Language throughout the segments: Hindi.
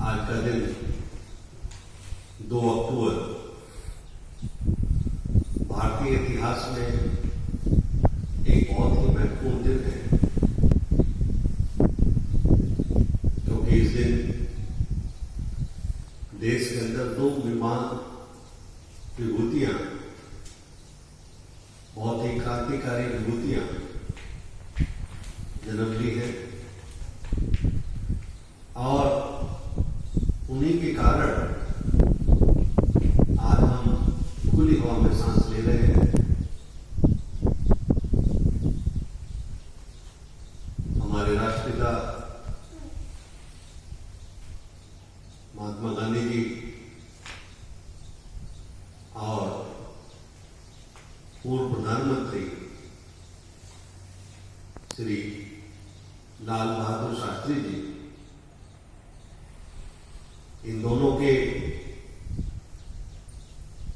आज का दिन 2 अक्टूबर भारतीय इतिहास में एक बहुत ही महत्वपूर्ण दिन है, क्योंकि इस दिन देश के अंदर 2 विद्वान विभूतियां, बहुत ही क्रांतिकारी विभूतियां जन्म ली है और उन्हीं के कारण आज हम खुली हवा में सांस ले रहे हैं। हमारे राष्ट्रपिता महात्मा गांधी जी और पूर्व प्रधानमंत्री श्री लाल बहादुर शास्त्री जी, इन दोनों के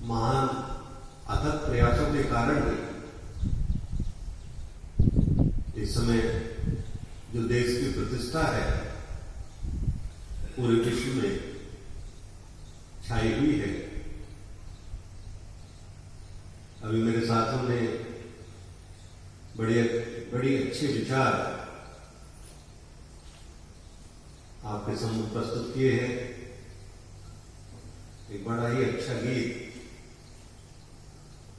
महान अथक प्रयासों के कारण ही इस समय जो देश की प्रतिष्ठा है पूरे विश्व में छाई हुई है। अभी मेरे साथियों ने बड़े अच्छे विचार आपके सम्मुख प्रस्तुत किए हैं। एक बड़ा ही अच्छा गीत,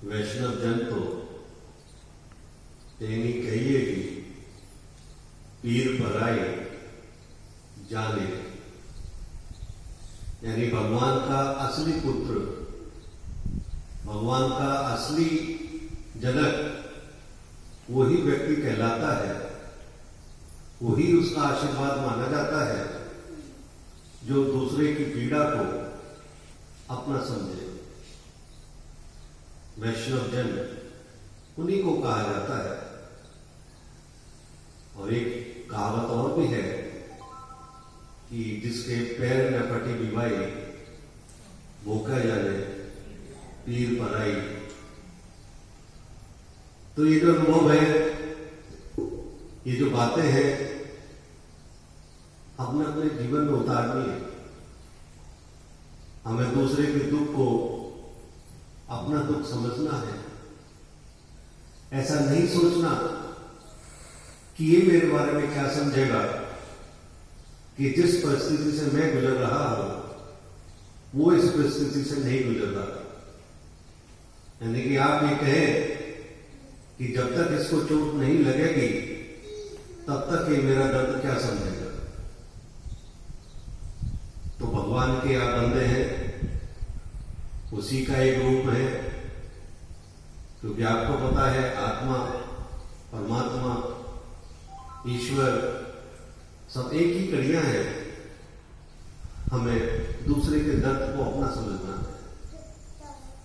वैष्णव जन तो तेनी कहिएगी, पीर पराई जाने, यानी भगवान का असली पुत्र, भगवान का असली जनक वही व्यक्ति कहलाता है, वही उसका आशीर्वाद माना जाता है जो दूसरे की पीड़ा को अपना समझे। वैष्णव जन उन्हीं को कहा जाता है। और एक कहावत और भी है कि जिसके पैर न फटी बीमारी, वो कह जाने पीर पराई। तो ये जो अनुभव है, ये जो बातें हैं, हमने अपने जीवन में उतारनी है। हमें दूसरे के दुख को अपना दुख समझना है। ऐसा नहीं सोचना कि ये मेरे बारे में क्या समझेगा, कि जिस परिस्थिति से मैं गुजर रहा हूं वो इस परिस्थिति से नहीं गुजर रहा। यानी कि आप ये कहें कि जब तक इसको चोट नहीं लगेगी तब तक ये मेरा दर्द क्या समझेगा। तो भगवान के आप बंदे हैं, उसी का एक रूप है, क्योंकि आपको पता है आत्मा, परमात्मा, ईश्वर सब एक ही कड़ियां हैं। हमें दूसरे के दर्द को अपना समझना है,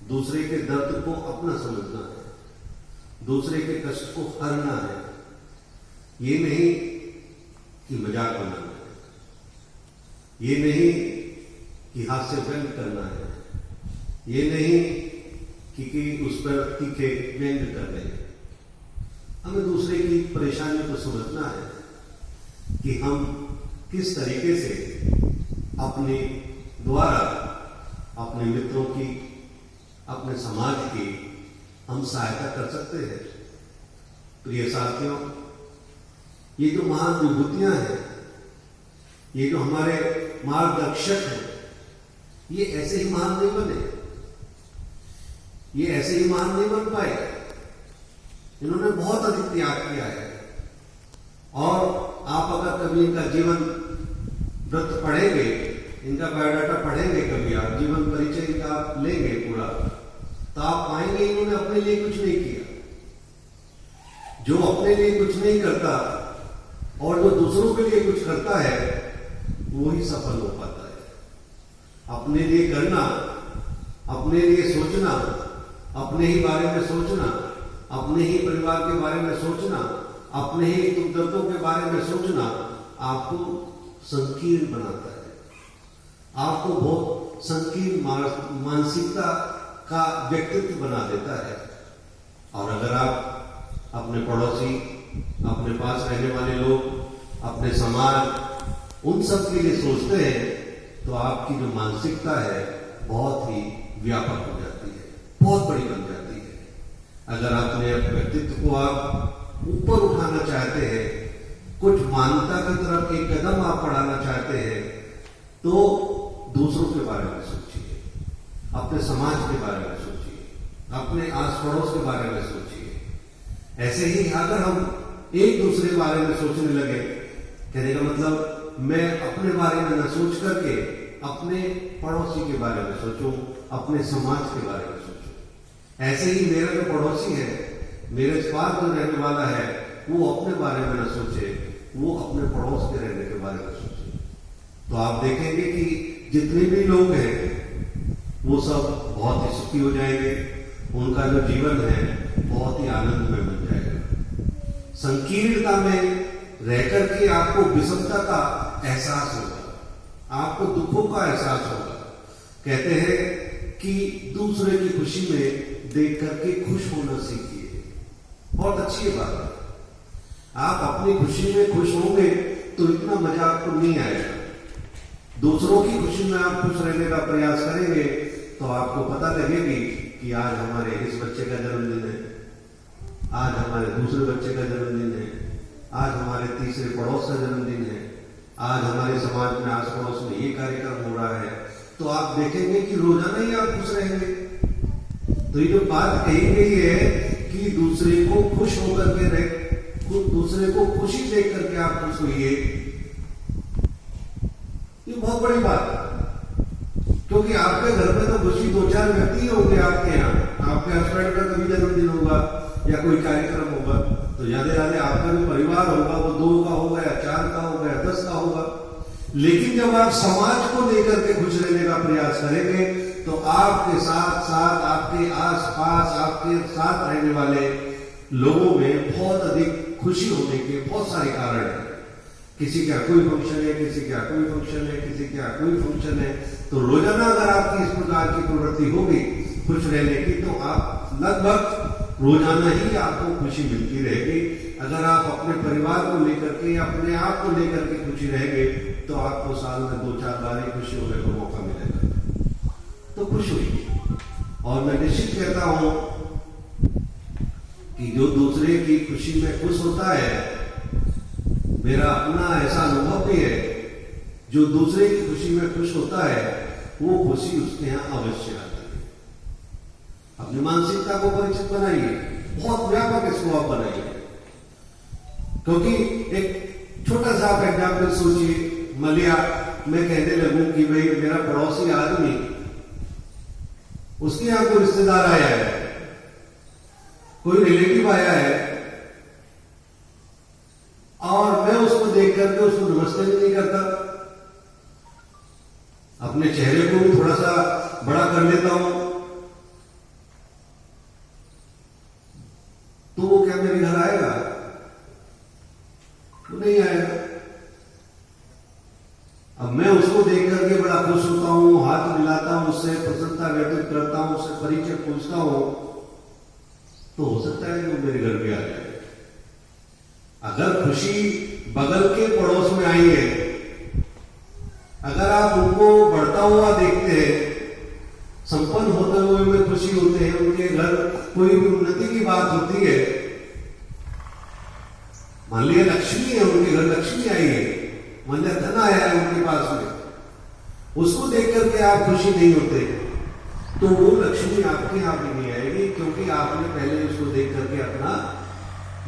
दूसरे के दर्द को अपना समझना है, दूसरे के कष्ट को हरना है। ये नहीं कि मजाक बनाना है, ये नहीं कि हास्य व्यंग करना है, ये नहीं कि उस पर तीखे व्यंग कर रहे हैं। हमें दूसरे की परेशानी को समझना है कि हम किस तरीके से अपने द्वारा अपने मित्रों की, अपने समाज की हम सहायता कर सकते हैं। प्रिय साथियों, ये जो महान विभूतियां हैं, ये जो हमारे मार्गदर्शक हैं, ये ऐसे ही महान नहीं बने, ये ऐसे ही महान नहीं बन पाए। इन्होंने बहुत अधिक त्याग किया है। और आप अगर कभी इनका जीवन वृत्त पढ़ेंगे, इनका बायोडाटा पढ़ेंगे, कभी आप जीवन परिचय इनका आप लेंगे पूरा, तो आप पाएंगे इन्होंने अपने लिए कुछ नहीं किया। जो अपने लिए कुछ नहीं करता और जो दूसरों के लिए कुछ करता है, वो ही सफल हो पाता है। अपने लिए करना, अपने लिए सोचना, अपने ही बारे में सोचना, अपने ही परिवार के बारे में सोचना, अपने ही दुख दर्दों के बारे में सोचना आपको संकीर्ण बनाता है, आपको बहुत संकीर्ण मानसिकता का व्यक्तित्व बना देता है। और अगर आप अपने पड़ोसी, अपने पास रहने वाले लोग, अपने समाज, उन सब के लिए सोचते हैं तो आपकी जो मानसिकता है बहुत ही व्यापक हो जाती है, बहुत बड़ी बन जाती है। अगर अपने व्यक्तित्व को आप ऊपर उठाना चाहते हैं, कुछ मानवता की तरफ एक कदम आप बढ़ाना चाहते हैं, तो दूसरों के बारे में सोचिए, अपने समाज के बारे में सोचिए, अपने आस पड़ोस के बारे में सोचिए। ऐसे ही अगर हम एक दूसरे के बारे में सोचने लगे, कहने का मतलब मैं अपने बारे में न सोच करके अपने पड़ोसी के बारे में सोचूं, अपने समाज के बारे में सोचूं। ऐसे ही मेरा जो पड़ोसी है, मेरे पास जो रहने वाला है, वो अपने बारे में न सोचे, वो अपने पड़ोस के रहने के बारे में सोचे। तो आप देखेंगे कि जितने भी लोग हैं वो सब बहुत ही सुखी हो जाएंगे, उनका जो जीवन है बहुत ही आनंदमय बन जाएगा। संकीर्णता में रहकर के आपको विषमता का एहसास होगा, आपको दुखों का एहसास होगा। कहते हैं कि दूसरे की खुशी में देख करके खुश होना सीखिए। बहुत अच्छी बात है। आप अपनी खुशी में खुश होंगे तो इतना मजा आपको नहीं आएगा। दूसरों की खुशी में आप खुश रहने का प्रयास करेंगे तो आपको पता लगेगी कि आज हमारे इस बच्चे का जन्मदिन है, आज हमारे दूसरे बच्चे का जन्मदिन है, आज हमारे तीसरे पड़ोस का जन्मदिन है, आज हमारे समाज में आस पड़ोस में ये कार्यक्रम हो रहा है। तो आप देखेंगे कि रोजाना ही आप खुश रहेंगे। तो ये जो बात कही गई है कि दूसरे को खुश होकर के रहे, दूसरे को खुशी देख करके आप खुश होइए, ये बहुत बड़ी बात है। क्योंकि आपके घर में तो खुशी दो चार व्यक्ति होंगे आपके यहाँ, आपके हस्बैंड का कभी जन्मदिन होगा या कोई कार्यक्रम होगा, तो ज्यादा ज्यादा आपका जो परिवार होगा वो 2 का होगा या 4 का होगा या 10 का होगा। लेकिन जब आप समाज को लेकर के खुश रहने का प्रयास करेंगे तो आपके साथ साथ आपके आसपास आपके साथ रहने वाले लोगों में बहुत अधिक खुशी होने के बहुत सारे कारण हैं। किसी का कोई फंक्शन है, किसी का कोई फंक्शन है, किसी का कोई फंक्शन है, तो रोजाना अगर आपकी इस प्रकार की प्रवृत्ति होगी खुश रहने की, तो आप लगभग रोजाना ही आपको खुशी मिलती रहेगी। अगर आप अपने परिवार को लेकर के, अपने आप को लेकर के खुशी रहेंगे, तो आपको साल में 2-4 बार ही खुशी होने का मौका मिलेगा। तो खुश होइए। और मैं निश्चित कहता हूं कि जो दूसरे की खुशी में खुश होता है, मेरा अपना ऐसा अनुभव भी है, जो दूसरे की खुशी में खुश होता है वो खुशी उसके यहां अवश्य आती है। अपनी मानसिकता को परिचित बनाइए, बहुत व्यापक इसको आप बनाइए। क्योंकि एक छोटा सा आप एग्जाम्पल सोचिए, मलिया मैं कहने लगूं कि भाई मेरा पड़ोसी आदमी, उसके यहां कोई रिश्तेदार आया है, कोई रिलेटिव आया है, और मैं उसको देख करके उसको नमस्ते भी नहीं करता, अपने चेहरे को भी थोड़ा सा बड़ा कर लेता हूं, तो वो क्या मेरे घर आएगा? वो नहीं आएगा। अब मैं उसको देख करके बड़ा खुश होता हूं, हाथ मिलाता हूं, उससे प्रसन्नता व्यक्त करता हूं, उससे परिचय पूछता हूं, तो हो सकता है कि वो मेरे घर पे आ जाए। अगर खुशी बगल के पड़ोस में आई है, अगर आप उनको बढ़ता हुआ देखते हैं, संपन्न होते हुए में खुशी होते हैं, उनके घर कोई भी उन्नति की बात होती है, मान लिया लक्ष्मी है, उनके घर लक्ष्मी आई है, मान लिया धन आया है उनके पास में, उसको देख करके आप खुशी नहीं होते, तो वो लक्ष्मी आपके यहां भी नहीं आएगी, क्योंकि आपने पहले उसको देख करके अपना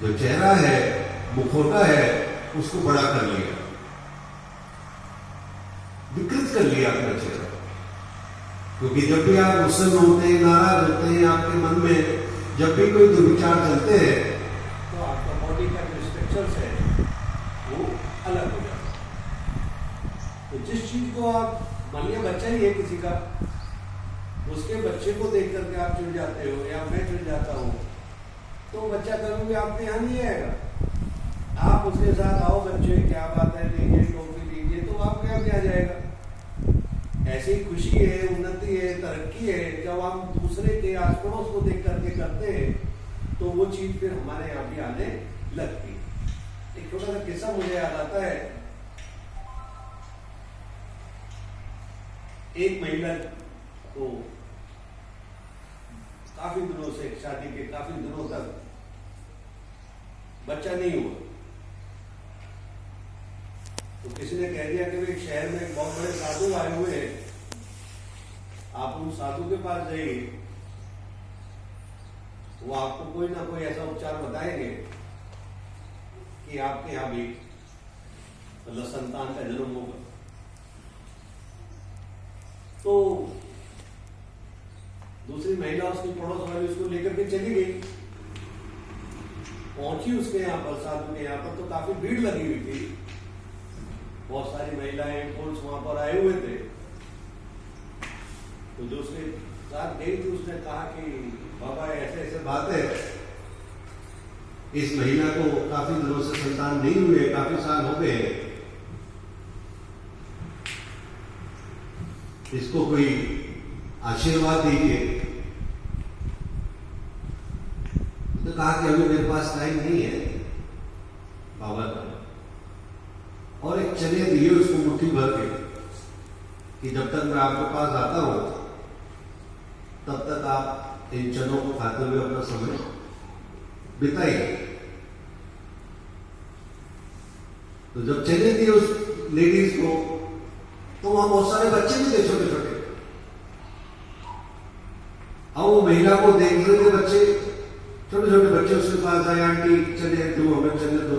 जो चेहरा है, मुखौटा है, उसको बड़ा कर लिया, विकृत कर लिया अपना चेहरा। क्योंकि जब भी आप गुस्से में होते हैं, नाराज होते हैं, आपके मन में जब भी कोई दुर्विचार चलते हैं, तो आपका बॉडी का जो स्ट्रक्चर है वो अलग हो जाता है। तो जिस चीज को आप, मानिए बच्चा ही है किसी का, उसके बच्चे को देख करके आप चिढ़ जाते हो या मैं चिढ़ जाता हूं, तो बच्चा कभी आपके यहां नहीं आएगा। आप उसके साथ आओ, बच्चे क्या बात है, लीजिए टोपी लीजिए, तो आपके यहाँ भी आ जाएगा। ऐसी खुशी है, उन्नति है, तरक्की है, जब हम दूसरे के आस पड़ोस को देख करके करते हैं, तो वो चीज फिर हमारे यहाँ भी आने लगती है। एक छोटा सा किस्सा मुझे याद आता है। एक महिला को काफी दिनों से, शादी के काफी दिनों तक बच्चा नहीं हुआ, तो किसी ने कह दिया कि भाई शहर में बहुत बड़े साधु आए हुए हैं, आप उन साधु के पास जाइए, वो आपको कोई ना कोई ऐसा उपचार बताएंगे कि आपके यहां भी मतलब संतान का जन्म होगा। तो दूसरी महिला उसकी पड़ोस वाली उसको लेकर के चली गई, पहुंची उसके यहाँ पर, साधु के यहाँ पर, तो काफी भीड़ लगी हुई थी, बहुत सारी महिलाएं पुरुष वहां पर आए हुए थे। तो जो उसके साथ गई थी उसने कहा कि बाबा ऐसे ऐसे बात है, इस महिला को काफी दिनों से संतान नहीं हुए, काफी साल हो गए, इसको कोई आशीर्वाद दीजिए। तो कहा कि अभी मेरे पास टाइम नहीं है बाबा का, और एक चने दिए उसको मुट्ठी भर के कि जब तक मैं आपके पास आता हूं तब तक आप इन चनों को खाते हुए अपना समय बिताइए। तो जब चने दिए उस लेडीज को, तो वहां बहुत सारे बच्चे भी थे छोटे छोटे, अब वो महिला को देख रहे थे बच्चे, छोटे छोटे बच्चे उसके पास आए, आंटी चने दो, हमें चने दो।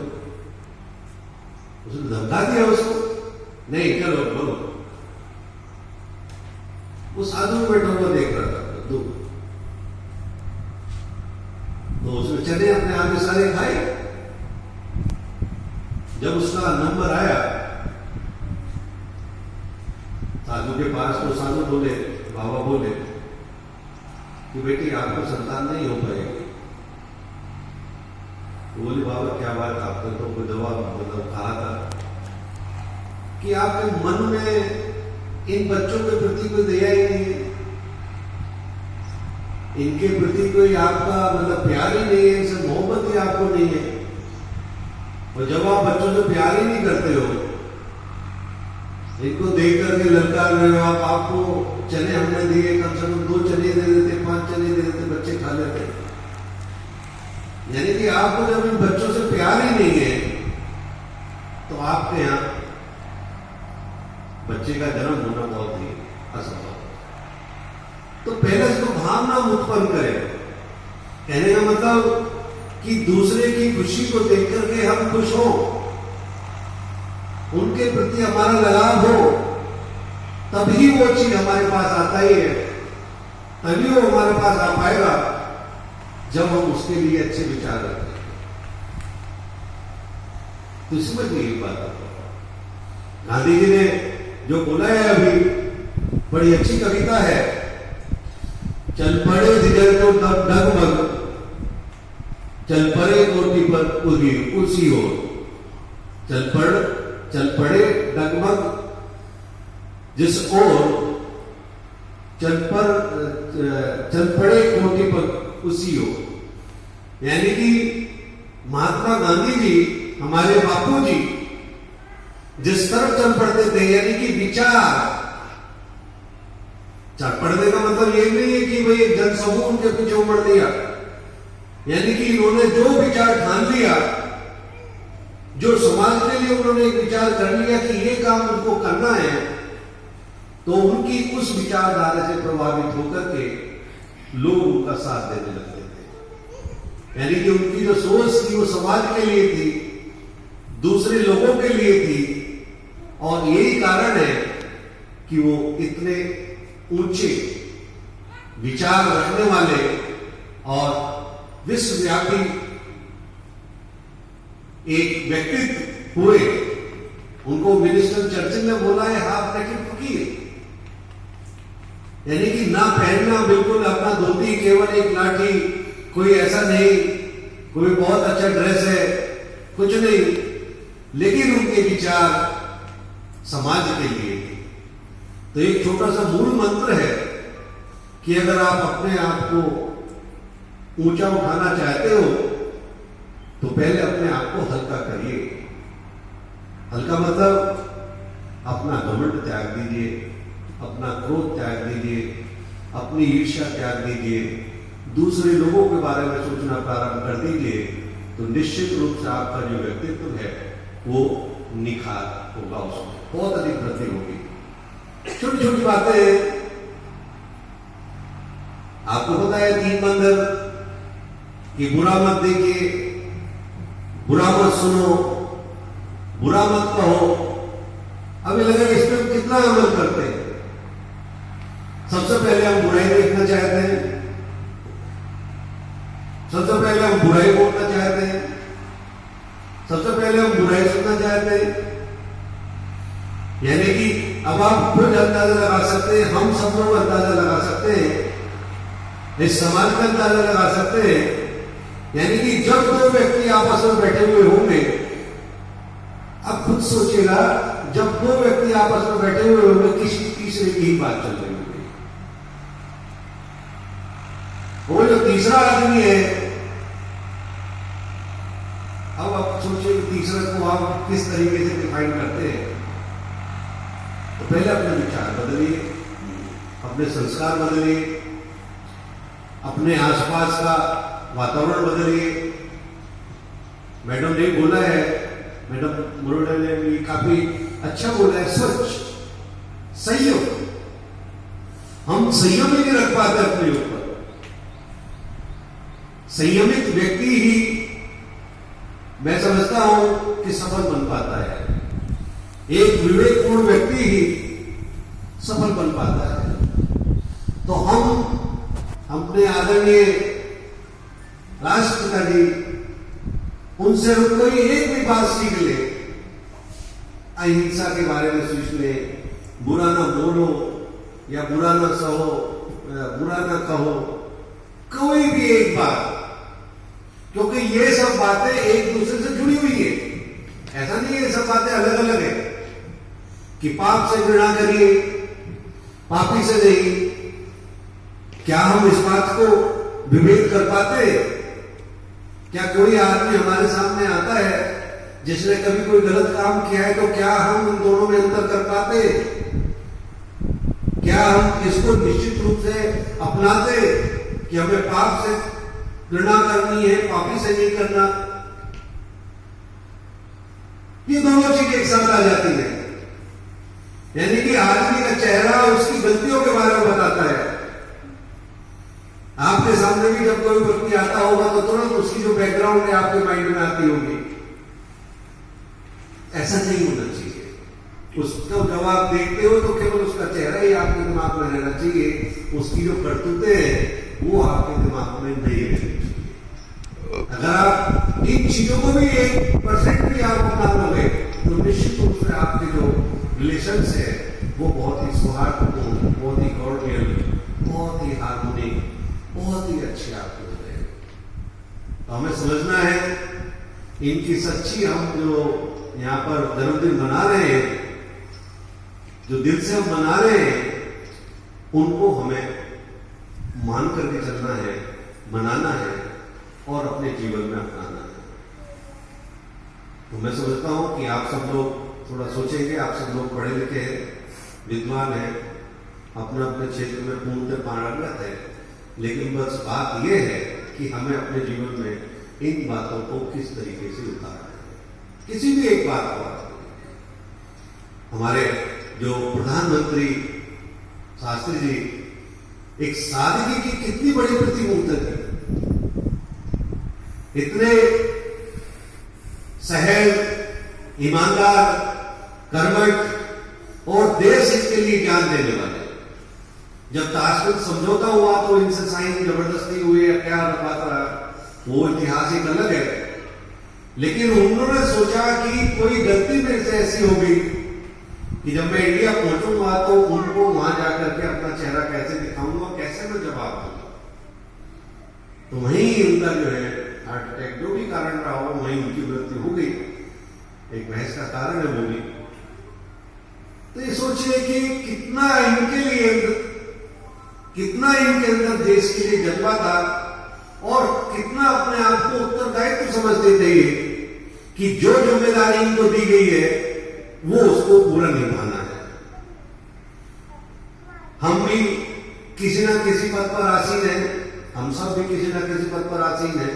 उसने धमका दिया उसको, नहीं चलो बोलो। वो साधु बैठा हुआ देख रहा था दो, तो उसने चने अपने आगे सारे खाए। जब उसका नंबर आया साधु के पास, तो साधु बोले, बाबा बोले कि बेटी आपको संतान नहीं हो पाएगी। तो बोले बाबा क्या बात, आपने तो कोई दवा मतलब कहा था कि आपके मन में इन बच्चों के प्रति कोई दया ही नहीं है, इनके प्रति कोई आपका मतलब प्यार ही नहीं है, इनसे मोहब्बत ही आपको नहीं है। और जब आप बच्चों से प्यार ही नहीं करते हो, इनको देख करके ललकार रहे हो, आपको चने हमने दिए, कम से कम 2 चने दे देते, 5 चने दे देते, बच्चे खा लेते। यानी कि आपको जब इन बच्चों से प्यार ही नहीं है, तो आपके यहां बच्चे का जन्म होना बहुत ही असंभव। तो पहले इसको भावना उत्पन्न करें। कहने का मतलब कि दूसरे की खुशी को देख करके हम खुश हों, उनके प्रति हमारा लगाव हो, तभी वो चीज हमारे पास आता ही है, तभी वो हमारे पास आ पाएगा जब हम उसके लिए अच्छे विचार रखते हैं। तो समझ में एक बात गांधी जी ने जो बोला है अभी, बड़ी अच्छी कविता है, चल पड़े जिगर को डगमग, चल पड़े कोटी पर उसी हो, चल पड़े डगमग जिस ओर, चल पड़े कोटी पर उसी हो। यानी कि महात्मा गांधी जी, हमारे बापू जी जिस तरफ चल पड़ते थे, यानी कि विचार, चल पड़ने का मतलब ये नहीं है कि भाई जनसमूह उनके पीछे उमड़ लिया, यानी कि इन्होंने जो विचार ठान लिया, जो समाज के लिए उन्होंने एक विचार कर लिया कि ये काम उनको करना है, तो उनकी उस विचारधारा से प्रभावित होकर के लोग उनका साथ देने लगते थे। यानी कि उनकी जो सोच थी वो समाज के लिए थी, दूसरे लोगों के लिए थी, और यही कारण है कि वो इतने ऊंचे विचार रखने वाले और विश्वव्यापी एक व्यक्तित्व हुए। उनको विंस्टन चर्चिल ने बोला है हाफ नेकेड फकीर, यानी कि ना पहनना बिल्कुल अपना धोती, केवल एक लाठी, कोई ऐसा नहीं, कोई बहुत अच्छा ड्रेस है, कुछ नहीं, लेकिन उनके विचार समाज के लिए। तो एक छोटा सा मूल मंत्र है कि अगर आप अपने आप को ऊंचा उठाना चाहते हो तो पहले अपने आप को हल्का करिए। हल्का मतलब अपना घमंड त्याग दीजिए, अपना क्रोध त्याग दीजिए, अपनी ईर्ष्या त्याग दीजिए, दूसरे लोगों के बारे में सोचना प्रारंभ कर दीजिए, तो निश्चित रूप से आपका जो व्यक्तित्व है वो निखार होगा, उसमें बहुत अधिक वृद्धि होगी। छोटी छोटी बातें आपको पता है, 3 बंदर कि बुरा मत देखिए, बुरा मत सुनो, बुरा मत कहो। अभी लगे इस पर कितना अमल करते हैं। सबसे पहले हम बुराई देखना चाहते हैं, सबसे पहले हम बुराई बोलना चाहते हैं, सबसे पहले हम बुराई सुनना चाहते हैं। यानी कि अब आप खुद अंदाजा लगा सकते हैं, हम सब लोग अंदाजा लगा सकते हैं, इस समाज का अंदाजा लगा सकते हैं। यानी कि जब 2 व्यक्ति आपस में बैठे हुए होंगे, अब खुद सोचिएगा, जब 2 व्यक्ति आपस में बैठे हुए होंगे, किसी तीसरे की ही बात चल रही होगी। वो जो तीसरा आदमी है, अब आप सोचिए कि तीसरे को आप किस तरीके से डिफाइन करते हैं। तो पहले अपने विचार बदलिए, अपने संस्कार बदलिए, अपने आसपास का वातावरण बदलिए। मैडम ने बोला है, मैडम मुरुडा ने भी काफी अच्छा बोला है, स्वच्छ संयम। हम संयम ही नहीं रख पाते अपने ऊपर। संयमित व्यक्ति ही मैं समझता हूं कि सफल बन पाता है। एक विवेकपूर्ण व्यक्ति ही सफल बन पाता है। तो हम अपने आदरणीय राष्ट्रपति उनसे कोई एक भी बात सीख ले, अहिंसा के बारे में सीख ले, बुरा ना बोलो या बुरा ना सहो, बुरा ना कहो, कोई भी एक बात, क्योंकि ये सब बातें एक दूसरे से जुड़ी हुई है। ऐसा नहीं है ये सब बातें अलग अलग है कि पाप से घृणा करिए, पापी से नहीं। क्या हम इस बात को विभेद कर पाते? क्या कोई आदमी हमारे सामने आता है जिसने कभी कोई गलत काम किया है, तो क्या हम उन दोनों में अंतर कर पाते? क्या हम इसको निश्चित रूप से अपनाते कि हमें पाप से घृणा करनी है, पापी से नहीं करना? ये दोनों चीजें एक साथ आ जाती है। यानी कि आदमी का चेहरा उसकी गलतियों के बारे में बताता है। आपके सामने भी जब कोई व्यक्ति आता होगा तो तुरंत उसकी जो बैकग्राउंड है आपके माइंड में आती होगी। ऐसा नहीं होना चाहिए। उसको जब आप देखते हो तो केवल उसका चेहरा ही आपके दिमाग में रहना चाहिए, उसकी जो करतूतें हैं वो आपके दिमाग में नहीं रहनी चाहिए। अगर आप इन चीजों को भी 1% भी आप अपना लोगे तो निश्चित रूप से आपके जो रिलेशंस है वो बहुत ही सौहार्दपूर्ण, बहुत ही कॉर्डियल, बहुत ही हार्मोनिक, बहुत ही अच्छे आपके हो गए। तो हमें समझना है इनकी सच्ची, हम जो यहां पर जन्मदिन मना रहे हैं, जो दिल से हम मना रहे हैं, उनको हमें मान करके चलना है, मनाना है और अपने जीवन में अपनाना है। तो मैं समझता हूं कि आप सब लोग थोड़ा सोचेंगे। आप सब लोग पढ़े लिखे हैं, विद्वान हैं, अपने अपने क्षेत्र में पूर्णतः पारंगत है, लेकिन बस बात यह है कि हमें अपने जीवन में इन बातों को किस तरीके से उतारना है। किसी भी एक बात को हमारे जो प्रधानमंत्री शास्त्री जी एक सादगी की कितनी बड़ी प्रतिमूर्ति थी। इतने सहज, ईमानदार, कर्मठ और देश हित के लिए जान देने वाले। जब ताशकंद समझौता हुआ तो इनसे साइन जबरदस्ती हुई या क्या बात रहा, वो इतिहास एक अलग है। लेकिन उन्होंने सोचा कि कोई गलती मेरे से ऐसी हो गई कि जब मैं इंडिया पहुंचूंगा तो उनको वहां जाकर के अपना चेहरा कैसे दिखाऊंगा, कैसे मैं जवाब दूंगा। तो वहीं उनका जो है हार्ट अटैक, जो भी कारण रहा हो, वहीं उनकी मृत्यु हो गई। एक बहस का कारण है वो भी। तो ये सोचिए कि कितना इनके अंदर देश के लिए जज्बा था और कितना अपने आप को उत्तरदायित्व समझते थे कि जो जिम्मेदारी इनको दी गई है वो उसको पूरा निभाना है। किसी न किसी पद पर आसीन है, हम सब भी किसी न किसी पद पर आसीन है,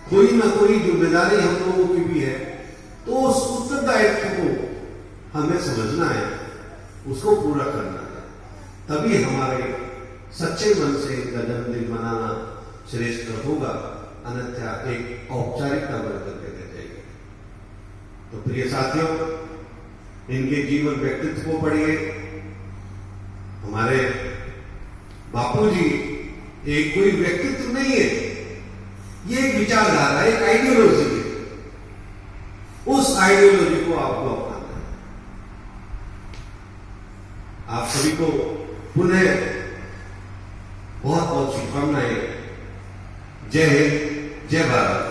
कोई ना कोई जिम्मेदारी हम लोगों की भी है, तो उस उत्तरदायित्व को हमें समझना है, उसको पूरा करना है, तभी हमारे सच्चे मन से इनका जन्मदिन मनाना श्रेष्ठ होगा, अन्यथा एक औपचारिकता बन करके रह जाएगी। तो प्रिय साथियों, इनके जीवन व्यक्तित्व को पढ़िए। हमारे बापूजी एक कोई व्यक्तित्व नहीं है, ये एक विचारधारा, एक आइडियोलॉजी है। उस आइडियोलॉजी को आपको अपनाना है। आप सभी को पुनः बहुत बहुत शुभकामनाएं। जय हिंद, जय भारत।